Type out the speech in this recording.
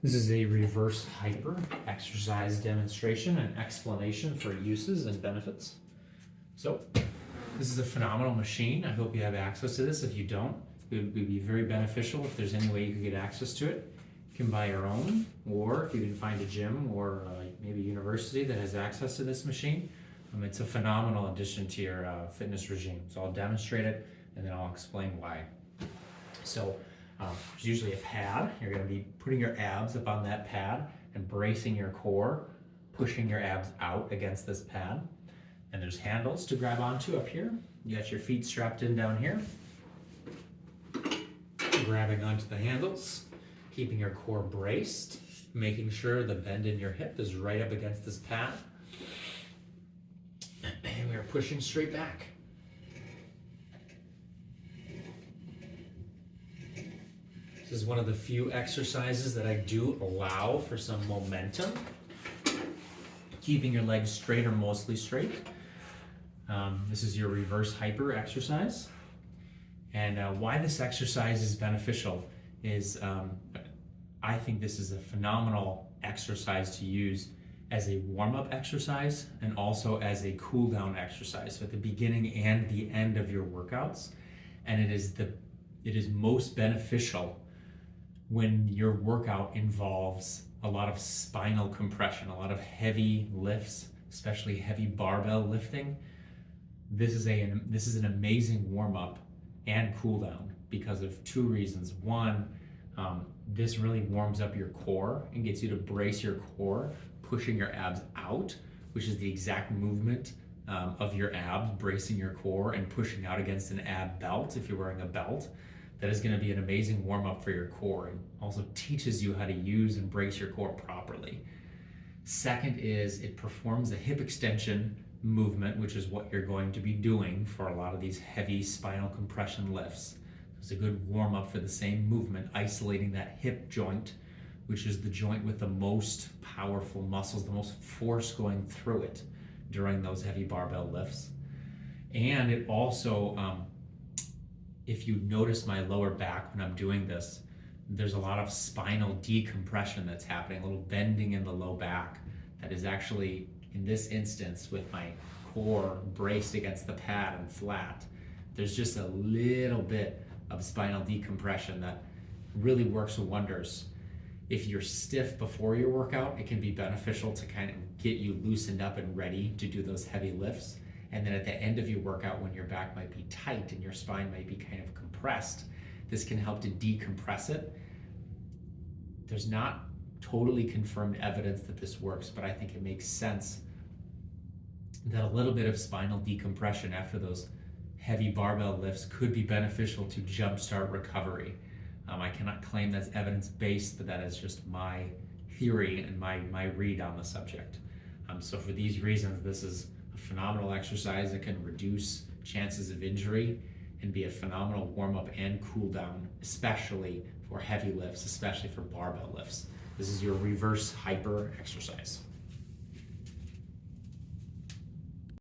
This is a reverse hyper exercise demonstration and explanation for uses and benefits. So this is a phenomenal machine. I hope you have access to this. If you don't, it would be very beneficial if there's any way you could get access to it. You can buy your own, or if you can find a gym or maybe a university that has access to this machine. It's a phenomenal addition to your fitness regime. So I'll demonstrate it and then I'll explain why. So there's usually a pad. You're going to be putting your abs up on that pad and bracing your core, pushing your abs out against this pad. And there's handles to grab onto up here. You got your feet strapped in down here. Grabbing onto the handles, keeping your core braced, making sure the bend in your hip is right up against this pad. And we're pushing straight back. This is one of the few exercises that I do allow for some momentum. Keeping your legs straight or mostly straight. This is your reverse hyper exercise. And why this exercise is beneficial is I think this is a phenomenal exercise to use as a warm-up exercise and also as a cool-down exercise, so at the beginning and the end of your workouts. And it is most beneficial when your workout involves a lot of spinal compression, a lot of heavy lifts, especially heavy barbell lifting. This is an amazing warm-up and cool down because of two reasons. One, this really warms up your core and gets you to brace your core, pushing your abs out, which is the exact movement of your abs, bracing your core and pushing out against an ab belt if you're wearing a belt. That is going to be an amazing warm-up for your core and also teaches you how to use and brace your core properly. Second is it performs a hip extension movement, which is what you're going to be doing for a lot of these heavy spinal compression lifts. It's a good warm-up for the same movement, isolating that hip joint, which is the joint with the most powerful muscles, the most force going through it during those heavy barbell lifts. And it also, if you notice my lower back when I'm doing this, there's a lot of spinal decompression that's happening, a little bending in the low back that is actually, in this instance, with my core braced against the pad and flat, there's just a little bit of spinal decompression that really works wonders. If you're stiff before your workout, it can be beneficial to kind of get you loosened up and ready to do those heavy lifts. And then at the end of your workout, when your back might be tight and your spine might be kind of compressed, this can help to decompress it. There's not totally confirmed evidence that this works, but I think it makes sense that a little bit of spinal decompression after those heavy barbell lifts could be beneficial to jumpstart recovery. I cannot claim that's evidence-based, but that is just my theory and my read on the subject. So for these reasons, this is a phenomenal exercise that can reduce chances of injury and be a phenomenal warm-up and cool-down, especially for heavy lifts, especially for barbell lifts. This is your reverse hyper exercise.